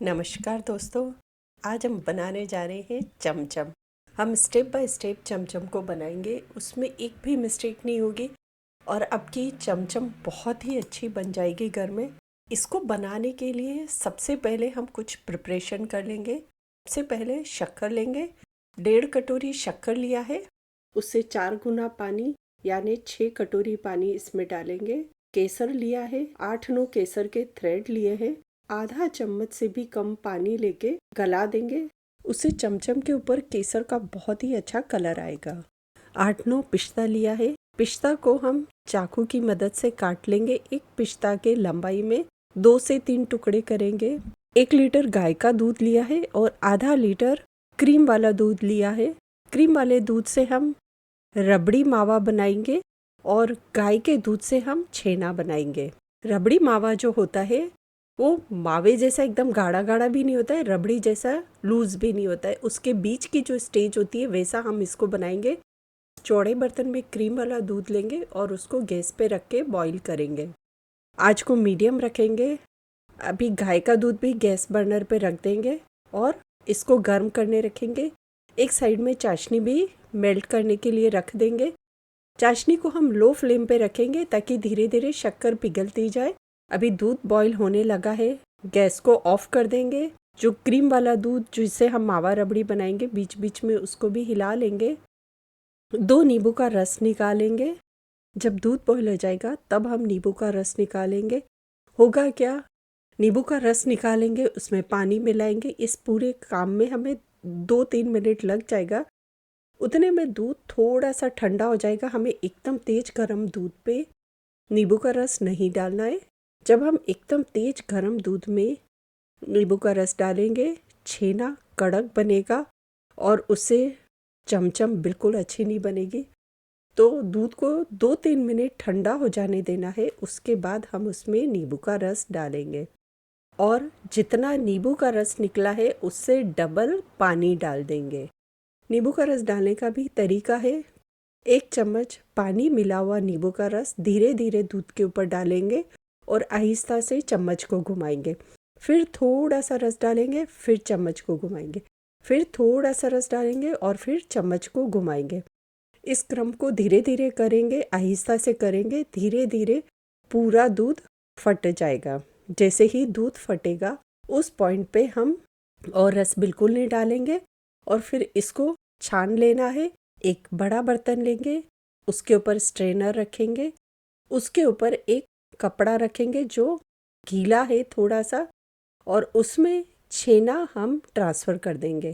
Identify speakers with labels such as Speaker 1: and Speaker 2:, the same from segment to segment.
Speaker 1: नमस्कार दोस्तों। आज हम बनाने जा रहे हैं चमचम। हम स्टेप बाय स्टेप चमचम को बनाएंगे, उसमें एक भी मिस्टेक नहीं होगी और आपकी चमचम बहुत ही अच्छी बन जाएगी घर में। इसको बनाने के लिए सबसे पहले हम कुछ प्रिपरेशन कर लेंगे। सबसे पहले शक्कर लेंगे। 1.5 कटोरी शक्कर लिया है, उससे 4 गुना पानी यानी 6 कटोरी पानी इसमें डालेंगे। केसर लिया है, 8-9 केसर के थ्रेड लिए हैं। आधा चम्मच से भी कम पानी लेके गला देंगे। उससे चमचम के ऊपर केसर का बहुत ही अच्छा कलर आएगा। 8-9 पिस्ता लिया है। पिस्ता को हम चाकू की मदद से काट लेंगे। एक पिस्ता के लंबाई में 2 से 3 टुकड़े करेंगे। 1 लीटर गाय का दूध लिया है और आधा लीटर क्रीम वाला दूध लिया है। क्रीम वाले दूध से हम रबड़ी मावा बनाएंगे और गाय के दूध से हम छेना बनाएंगे। रबड़ी मावा जो होता है वो मावे जैसा एकदम गाढ़ा गाढ़ा भी नहीं होता है, रबड़ी जैसा लूज भी नहीं होता है। उसके बीच की जो स्टेज होती है वैसा हम इसको बनाएंगे। चौड़े बर्तन में क्रीम वाला दूध लेंगे और उसको गैस पे रख के बॉईल करेंगे। आँच को मीडियम रखेंगे। अभी गाय का दूध भी गैस बर्नर पे रख देंगे और इसको गर्म करने रखेंगे। एक साइड में चाशनी भी मेल्ट करने के लिए रख देंगे। चाशनी को हम लो फ्लेम पे रखेंगे ताकि धीरे धीरे शक्कर पिघलती जाए। अभी दूध बॉईल होने लगा है, गैस को ऑफ कर देंगे। जो क्रीम वाला दूध जिससे हम मावा रबड़ी बनाएंगे, बीच बीच में उसको भी हिला लेंगे। 2 नींबू का रस निकालेंगे। जब दूध बॉईल हो जाएगा तब हम नींबू का रस निकालेंगे। होगा क्या, नींबू का रस निकालेंगे, उसमें पानी मिलाएंगे। इस पूरे काम में हमें 2-3 मिनट लग जाएगा। उतने में दूध थोड़ा सा ठंडा हो जाएगा। हमें एकदम तेज गरम दूध पे नींबू का रस नहीं डालना है। जब हम एकदम तेज गरम दूध में नींबू का रस डालेंगे, छेना कड़क बनेगा और उससे चमचम बिल्कुल अच्छी नहीं बनेगी। तो दूध को 2-3 मिनट ठंडा हो जाने देना है। उसके बाद हम उसमें नींबू का रस डालेंगे और जितना नींबू का रस निकला है उससे डबल पानी डाल देंगे। नींबू का रस डालने का भी तरीका है। 1 चम्मच पानी मिला हुआ नींबू का रस धीरे धीरे दूध के ऊपर डालेंगे और आहिस्ता से चम्मच को घुमाएंगे। फिर थोड़ा सा रस डालेंगे, फिर चम्मच को घुमाएंगे, फिर थोड़ा सा रस डालेंगे और फिर चम्मच को घुमाएंगे। इस क्रम को धीरे धीरे करेंगे, आहिस्ता से करेंगे। धीरे धीरे पूरा दूध फट जाएगा। जैसे ही दूध फटेगा उस पॉइंट पे हम और रस बिल्कुल नहीं डालेंगे और फिर इसको छान लेना है। एक बड़ा बर्तन लेंगे, उसके ऊपर स्ट्रेनर रखेंगे, उसके ऊपर एक कपड़ा रखेंगे जो गीला है थोड़ा सा, और उसमें छेना हम ट्रांसफ़र कर देंगे।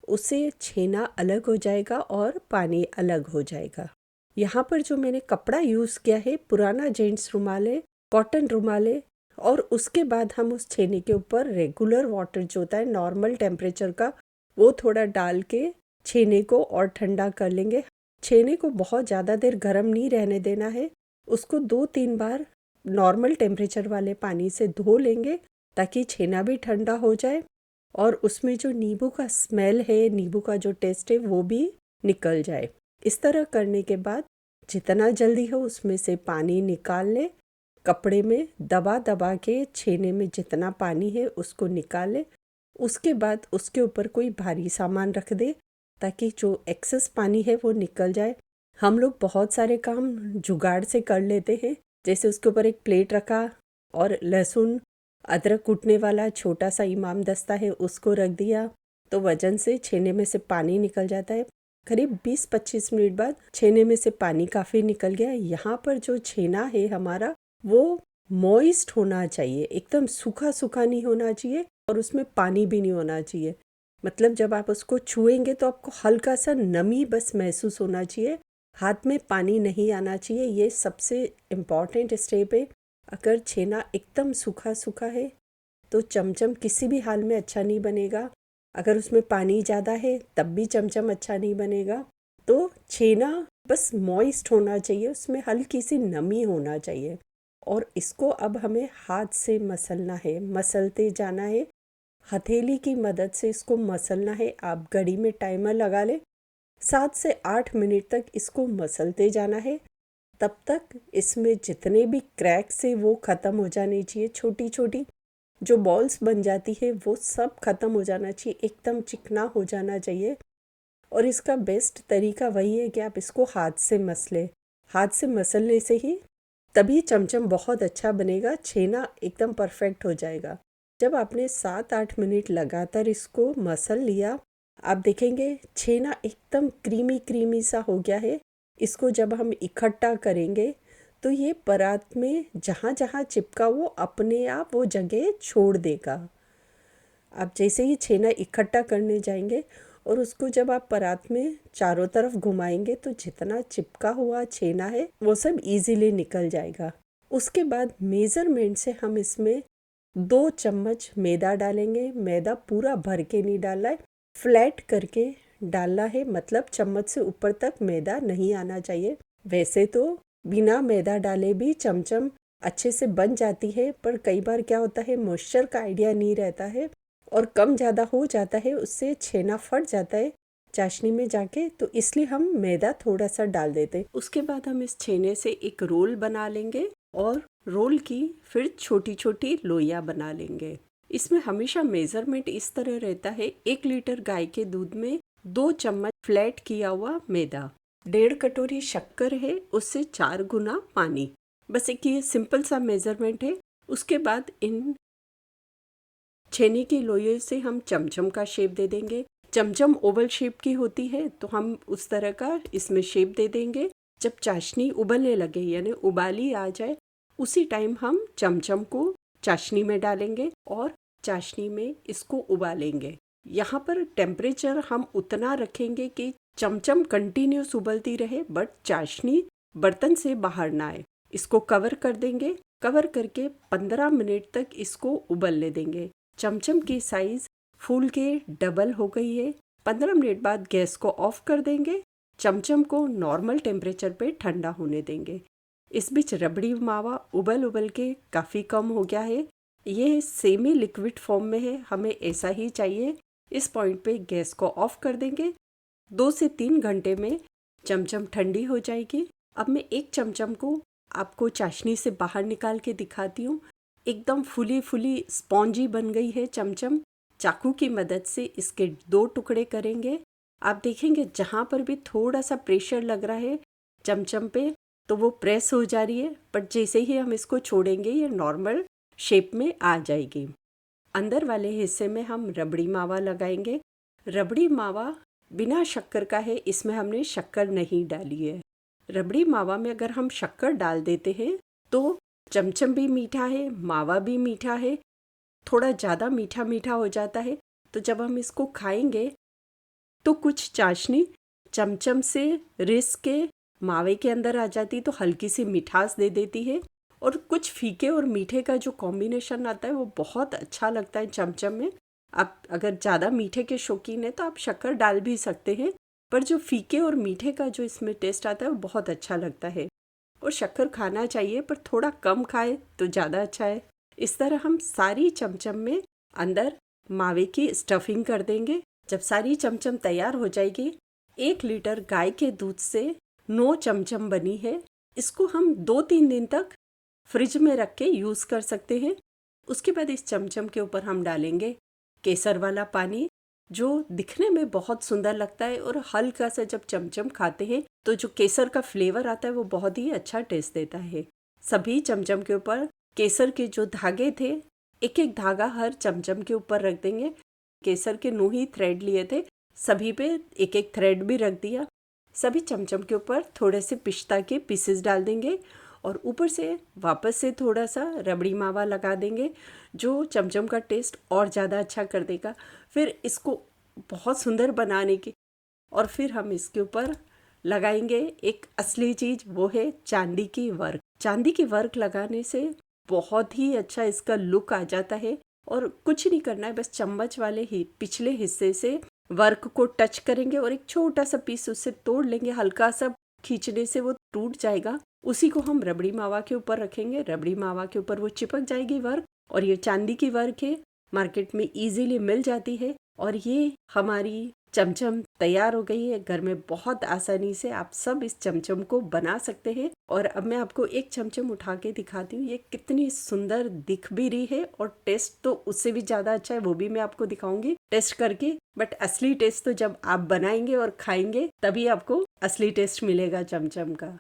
Speaker 1: उससे छेना अलग हो जाएगा और पानी अलग हो जाएगा। यहाँ पर जो मैंने कपड़ा यूज़ किया है पुराना जेंट्स रुमाल है, कॉटन रुमाल है। और उसके बाद हम उस छेने के ऊपर रेगुलर वाटर जो होता है नॉर्मल टेम्परेचर का, वो थोड़ा डाल के छेने को और ठंडा कर लेंगे। छेने को बहुत ज़्यादा देर गर्म नहीं रहने देना है। उसको 2-3 बार नॉर्मल टेम्परेचर वाले पानी से धो लेंगे ताकि छेना भी ठंडा हो जाए और उसमें जो नींबू का स्मेल है, नींबू का जो टेस्ट है वो भी निकल जाए। इस तरह करने के बाद जितना जल्दी हो उसमें से पानी निकाल ले। कपड़े में दबा दबा के छेने में जितना पानी है उसको निकाल ले। उसके बाद उसके ऊपर कोई भारी सामान रख दे ताकि जो एक्सेस पानी है वो निकल जाए। हम लोग बहुत सारे काम जुगाड़ से कर लेते हैं। जैसे उसके ऊपर एक प्लेट रखा और लहसुन अदरक कूटने वाला छोटा सा इमाम दस्ता है उसको रख दिया, तो वजन से छेने में से पानी निकल जाता है। करीब 20-25 मिनट बाद छेने में से पानी काफ़ी निकल गया। यहाँ पर जो छेना है हमारा वो मॉइस्ट होना चाहिए, एकदम सूखा सूखा नहीं होना चाहिए और उसमें पानी भी नहीं होना चाहिए। मतलब जब आप उसको छुएंगे तो आपको हल्का सा नमी बस महसूस होना चाहिए, हाथ में पानी नहीं आना चाहिए। ये सबसे इम्पॉर्टेंट स्टेप है। अगर छेना एकदम सूखा सूखा है तो चमचम किसी भी हाल में अच्छा नहीं बनेगा। अगर उसमें पानी ज़्यादा है तब भी चमचम अच्छा नहीं बनेगा। तो छेना बस मॉइस्ट होना चाहिए, उसमें हल्की सी नमी होना चाहिए। और इसको अब हमें हाथ से मसलना है, मसलते जाना है। हथेली की मदद से इसको मसलना है। आप घड़ी में टाइमर लगा लें, 7 से 8 मिनट तक इसको मसलते जाना है। तब तक इसमें जितने भी क्रैक्स है वो ख़त्म हो जाने चाहिए, छोटी छोटी। जो बॉल्स बन जाती है वो सब ख़त्म हो जाना चाहिए, एकदम चिकना हो जाना चाहिए। और इसका बेस्ट तरीका वही है कि आप इसको हाथ से मसलें। हाथ से मसलने से ही तभी चमचम बहुत अच्छा बनेगा, छेना एकदम परफेक्ट हो जाएगा। जब आपने 7-8 मिनट लगातार इसको मसल लिया, आप देखेंगे छेना एकदम क्रीमी क्रीमी सा हो गया है। इसको जब हम इकट्ठा करेंगे तो ये परात में जहाँ जहाँ चिपका वो अपने आप वो जगह छोड़ देगा। आप जैसे ही छेना इकट्ठा करने जाएंगे और उसको जब आप परात में चारों तरफ घुमाएंगे तो जितना चिपका हुआ छेना है वो सब इजीली निकल जाएगा। उसके बाद मेज़रमेंट से हम इसमें 2 चम्मच मैदा डालेंगे। मैदा पूरा भर के नहीं डालना है, फ्लैट करके डालना है, मतलब चम्मच से ऊपर तक मैदा नहीं आना चाहिए। वैसे तो बिना मैदा डाले भी चमचम अच्छे से बन जाती है, पर कई बार क्या होता है मॉइस्चर का आइडिया नहीं रहता है और कम ज़्यादा हो जाता है, उससे छेना फट जाता है चाशनी में जाके, तो इसलिए हम मैदा थोड़ा सा डाल देते हैं। उसके बाद हम इस छेने से एक रोल बना लेंगे और रोल की फिर छोटी छोटी लोइयाँ बना लेंगे। इसमें हमेशा मेजरमेंट इस तरह रहता है, 1 लीटर गाय के दूध में 2 चम्मच फ्लैट किया हुआ मैदा, 1.5 कटोरी शक्कर है, उससे 4 गुना पानी। बस एक ये सिंपल सा मेजरमेंट है। उसके बाद इन छेने की लोइयों से हम चमचम का शेप दे देंगे। चमचम ओवल शेप की होती है तो हम उस तरह का इसमें शेप दे देंगे। जब चाशनी उबलने लगे यानी उबाली आ जाए, उसी टाइम हम चमचम को चाशनी में डालेंगे और चाशनी में इसको उबालेंगे। यहाँ पर टेम्परेचर हम उतना रखेंगे कि चमचम कंटिन्यूस उबलती रहे बट चाशनी बर्तन से बाहर ना आए। इसको कवर कर देंगे। कवर करके 15 मिनट तक इसको उबलने देंगे। चमचम की साइज फूल के डबल हो गई है। 15 मिनट बाद गैस को ऑफ कर देंगे। चमचम को नॉर्मल टेम्परेचर पे ठंडा होने देंगे। इस बीच रबड़ी मावा उबल के काफ़ी कम हो गया है। ये सेमी लिक्विड फॉर्म में है, हमें ऐसा ही चाहिए। इस पॉइंट पे गैस को ऑफ कर देंगे। 2 से 3 घंटे में चमचम ठंडी हो जाएगी। अब मैं एक चमचम को आपको चाशनी से बाहर निकाल के दिखाती हूँ। एकदम फुली फुली स्पॉन्जी बन गई है चमचम। चाकू की मदद से इसके 2 टुकड़े करेंगे। आप देखेंगे जहाँ पर भी थोड़ा सा प्रेशर लग रहा है चमचम पे तो वो प्रेस हो जा रही है, बट जैसे ही हम इसको छोड़ेंगे ये नॉर्मल शेप में आ जाएगी। अंदर वाले हिस्से में हम रबड़ी मावा लगाएंगे। रबड़ी मावा बिना शक्कर का है, इसमें हमने शक्कर नहीं डाली है। रबड़ी मावा में अगर हम शक्कर डाल देते हैं तो चमचम भी मीठा है, मावा भी मीठा है, थोड़ा ज़्यादा मीठा मीठा हो जाता है। तो जब हम इसको खाएंगे तो कुछ चाशनी चमचम से रिस के मावे के अंदर आ जाती तो हल्की सी मिठास दे देती है, और कुछ फीके और मीठे का जो कॉम्बिनेशन आता है वो बहुत अच्छा लगता है चमचम में। आप अगर ज़्यादा मीठे के शौकीन हैं तो आप शक्कर डाल भी सकते हैं, पर जो फीके और मीठे का जो इसमें टेस्ट आता है वो बहुत अच्छा लगता है। और शक्कर खाना चाहिए पर थोड़ा कम खाए तो ज़्यादा अच्छा है। इस तरह हम सारी चमचम में अंदर मावे की स्टफिंग कर देंगे। जब सारी चमचम तैयार हो जाएगी, 1 लीटर गाय के दूध से 9 चमचम बनी है। इसको हम 2-3 दिन तक फ्रिज में रख के यूज़ कर सकते हैं। उसके बाद इस चमचम के ऊपर हम डालेंगे केसर वाला पानी, जो दिखने में बहुत सुंदर लगता है और हल्का सा जब चमचम खाते हैं तो जो केसर का फ्लेवर आता है वो बहुत ही अच्छा टेस्ट देता है। सभी चमचम के ऊपर केसर के जो धागे थे, एक एक धागा हर चमचम के ऊपर रख देंगे। केसर के 9 ही थ्रेड लिए थे, सभी पे एक एक थ्रेड भी रख दिया। सभी चमचम के ऊपर थोड़े से पिस्ता के पीसेस डाल देंगे और ऊपर से वापस से थोड़ा सा रबड़ी मावा लगा देंगे, जो चमचम का टेस्ट और ज़्यादा अच्छा कर देगा। फिर इसको बहुत सुंदर बनाने की और फिर हम इसके ऊपर लगाएंगे एक असली चीज़, वो है चांदी की वर्क। चांदी की वर्क लगाने से बहुत ही अच्छा इसका लुक आ जाता है और कुछ नहीं करना है, बस चम्मच वाले ही पिछले हिस्से से वर्क को टच करेंगे और एक छोटा सा पीस उससे तोड़ लेंगे। हल्का सा खींचने से वो टूट जाएगा। उसी को हम रबड़ी मावा के ऊपर रखेंगे। रबड़ी मावा के ऊपर वो चिपक जाएगी वर्क, और ये चांदी की वर्क है, मार्केट में इजीली मिल जाती है। और ये हमारी चमचम तैयार हो गई है। घर में बहुत आसानी से आप सब इस चमचम को बना सकते हैं। और अब मैं आपको एक चमचम उठा के दिखाती हूँ, ये कितनी सुंदर दिख भी रही है और टेस्ट तो उससे भी ज़्यादा अच्छा है, वो भी मैं आपको दिखाऊंगी टेस्ट करके। बट असली टेस्ट तो जब आप बनाएंगे और खाएंगे तभी आपको असली टेस्ट मिलेगा चमचम का।